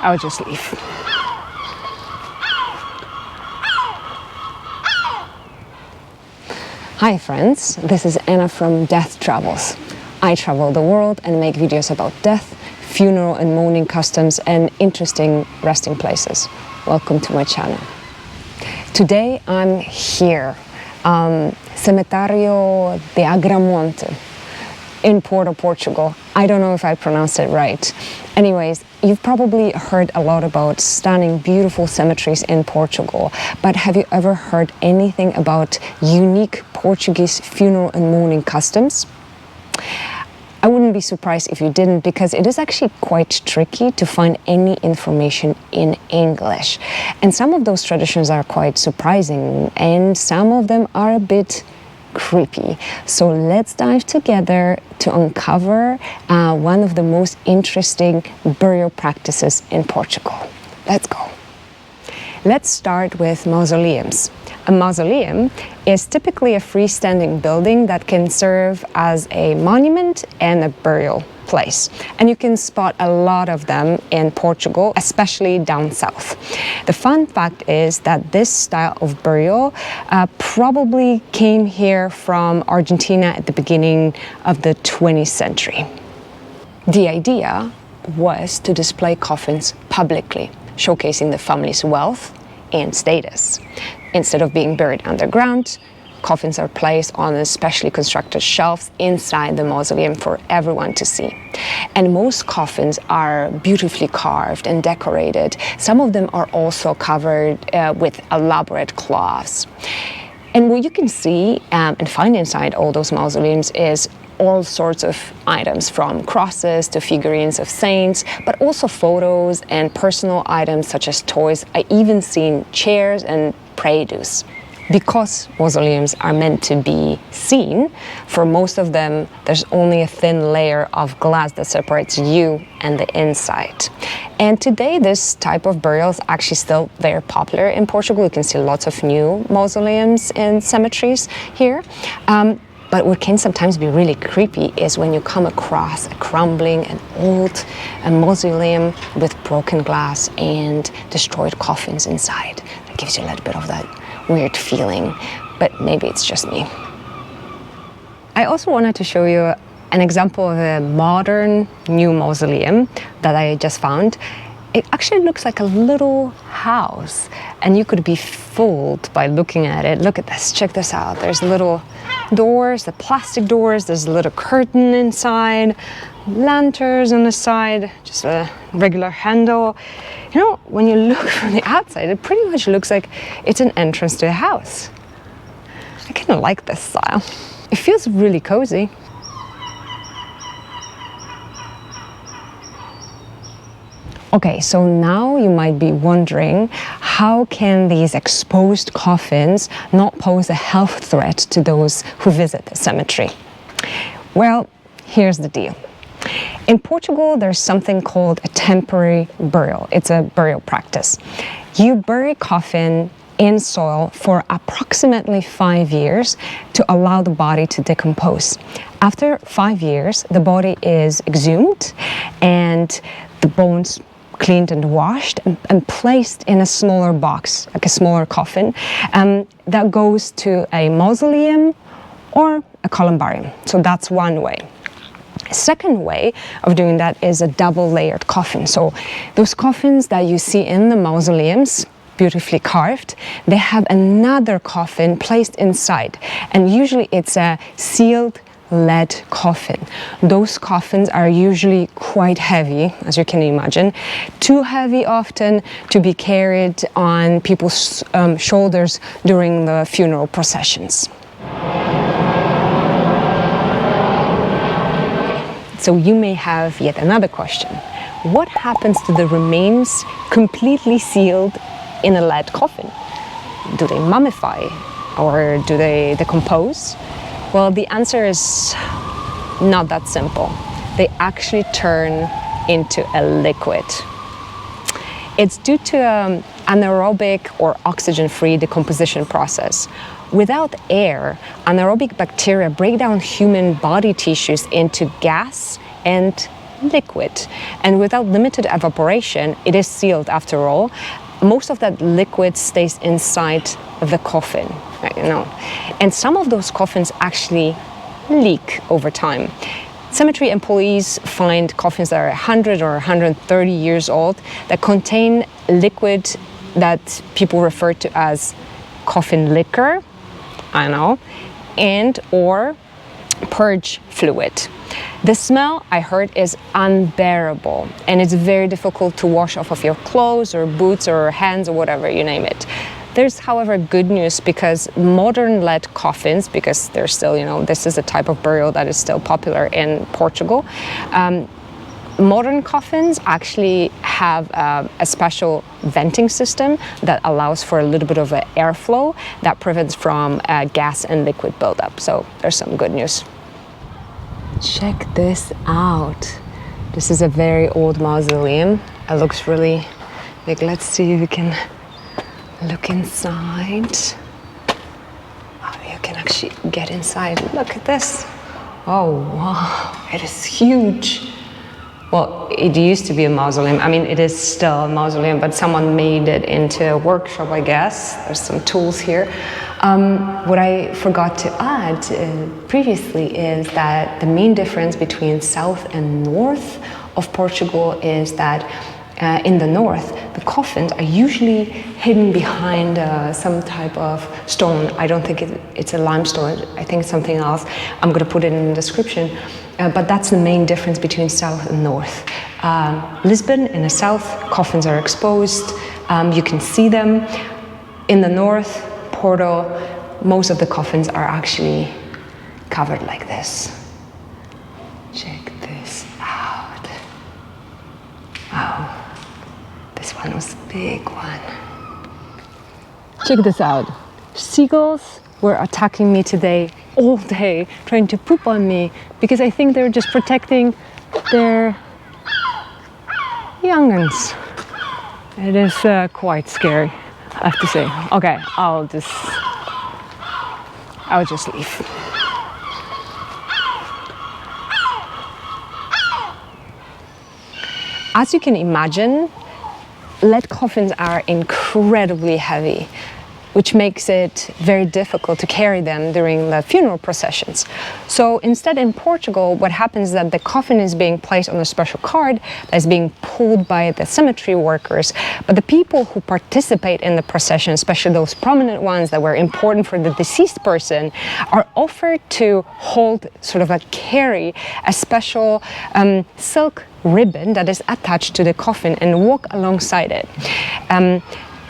I'll just leave. Hi friends, this is Anna from Death Travels. I travel the world and make videos about death, funeral and mourning customs and interesting resting places. Welcome to my channel. Today I'm here, Cementerio de Agramonte in Porto, Portugal. I don't know if I pronounced it right. Anyways, you've probably heard a lot about stunning, beautiful cemeteries in Portugal, but have you ever heard anything about unique Portuguese funeral and mourning customs? I wouldn't be surprised if you didn't, because it is actually quite tricky to find any information in English. And some of those traditions are quite surprising, and some of them are a bit creepy. So let's dive together to uncover one of the most interesting burial practices in Portugal. Let's go. Let's start with mausoleums. A mausoleum is typically a freestanding building that can serve as a monument and a burial place. And you can spot a lot of them in Portugal, especially down south. The fun fact is that this style of burial probably came here from Argentina at the beginning of the 20th century. The idea was to display coffins publicly, showcasing the family's wealth and status. Instead of being buried underground, coffins are placed on specially constructed shelves inside the mausoleum for everyone to see. And most coffins are beautifully carved and decorated. Some of them are also covered with elaborate cloths. And what you can see and find inside all those mausoleums is all sorts of items, from crosses to figurines of saints, but also photos and personal items such as toys. I even seen chairs and produce. Because mausoleums are meant to be seen, for most of them there's only a thin layer of glass that separates you and the inside. And today this type of burial is actually still very popular in Portugal. You can see lots of new mausoleums and cemeteries here. But what can sometimes be really creepy is when you come across a crumbling and old mausoleum with broken glass and destroyed coffins inside. That gives you a little bit of that weird feeling, but maybe it's just me. I also wanted to show you an example of a modern new mausoleum that I just found. It actually looks like a little house, and you could be fooled by looking at it. Look at this, check this out. There's little doors, the plastic doors, there's a little curtain inside, lanterns on the side, just a regular handle. You know, when you look from the outside, it pretty much looks like it's an entrance to a house. I kind of like this style. It feels really cozy. Okay, so now you might be wondering, how can these exposed coffins not pose a health threat to those who visit the cemetery? Well, here's the deal. In Portugal, there's something called a temporary burial. It's a burial practice. You bury a coffin in soil for approximately 5 years to allow the body to decompose. After 5 years, the body is exhumed and the bones cleaned and washed and placed in a smaller box, like a smaller coffin, that goes to a mausoleum or a columbarium. So that's one way. A second way of doing that is a double layered coffin. So those coffins that you see in the mausoleums, beautifully carved, they have another coffin placed inside, and usually it's a sealed lead coffin. Those coffins are usually quite heavy, as you can imagine, too heavy often to be carried on people's shoulders during the funeral processions. So you may have yet another question. What happens to the remains completely sealed in a lead coffin? Do they mummify or do they decompose? Well, the answer is not that simple. They actually turn into a liquid. It's due to an anaerobic or oxygen-free decomposition process. Without air, anaerobic bacteria break down human body tissues into gas and liquid. And without limited evaporation, it is sealed after all, most of that liquid stays inside the coffin, right, And some of those coffins actually leak over time. Cemetery employees find coffins that are 100 or 130 years old that contain liquid that people refer to as coffin liquor, and or purge fluid. The smell, I heard, is unbearable, and it's very difficult to wash off of your clothes or boots or hands or whatever, you name it. There's, however, good news, because modern lead coffins, because they're still, this is a type of burial that is still popular in Portugal. Modern coffins actually have a special venting system that allows for a little bit of an airflow that prevents from gas and liquid buildup. So there's some good news. Check this out. This is a very old mausoleum. It looks really big. Let's see if we can look inside. Oh, you can actually get inside. Look at this. Oh, wow, it is huge. Well, it used to be a mausoleum. I mean, it is still a mausoleum, but someone made it into a workshop, I guess. There's some tools here. What I forgot to add previously is that the main difference between south and north of Portugal is that in the north, the coffins are usually hidden behind some type of stone. I don't think it's a limestone. I think it's something else. I'm going to put it in the description. But that's the main difference between south and north. Lisbon, in the south, coffins are exposed. You can see them. In the north, Porto, most of the coffins are actually covered like this. Check this out. Wow. This one was a big one. Check this out. Seagulls were attacking me today all day, trying to poop on me, because I think they're just protecting their young'uns. It is quite scary, I have to say. Okay, I'll just leave. As you can imagine, lead coffins are incredibly heavy, which makes it very difficult to carry them during the funeral processions. So instead, in Portugal, what happens is that the coffin is being placed on a special cart that is being pulled by the cemetery workers. But the people who participate in the procession, especially those prominent ones that were important for the deceased person, are offered to hold, carry a special silk ribbon that is attached to the coffin and walk alongside it.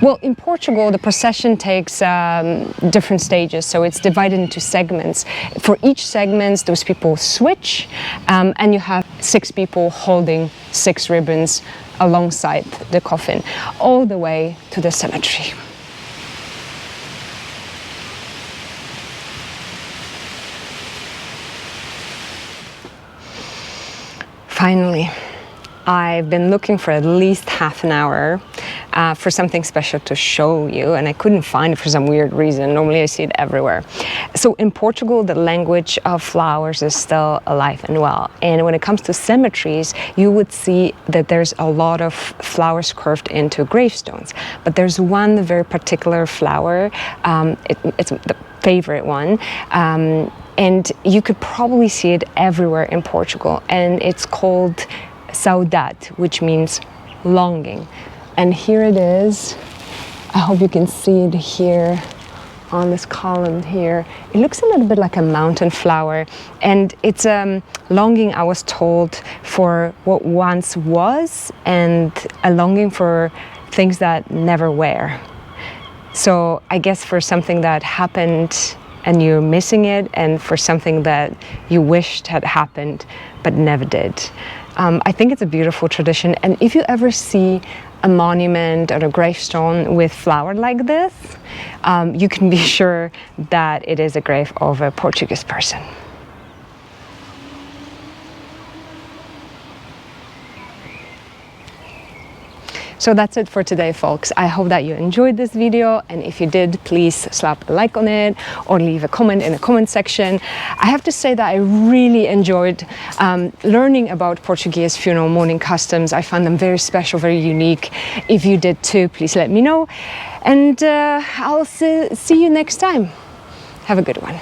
Well, in Portugal, the procession takes different stages, so it's divided into segments. For each segment, those people switch, and you have 6 people holding 6 ribbons alongside the coffin, all the way to the cemetery. Finally, I've been looking for at least half an hour for something special to show you, and I couldn't find it for some weird reason. Normally I see it everywhere. So in Portugal, the language of flowers is still alive and well. And when it comes to cemeteries, you would see that there's a lot of flowers carved into gravestones. But there's one very particular flower, it's the favorite one, and you could probably see it everywhere in Portugal, and it's called saudade, which means longing. And here it is. I hope you can see it here on this column here. It looks a little bit like a mountain flower, and it's longing, I was told, for what once was, and a longing for things that never were. So I guess for something that happened and you're missing it, and for something that you wished had happened but never did. I think it's a beautiful tradition, and if you ever see a monument or a gravestone with flower like this, you can be sure that it is a grave of a Portuguese person. So that's it for today, folks. I hope that you enjoyed this video, and if you did, please slap a like on it or leave a comment in the comment section. I have to say that I really enjoyed learning about Portuguese funeral mourning customs. I found them very special, very unique. If you did too, please let me know, and I'll see you next time. Have a good one.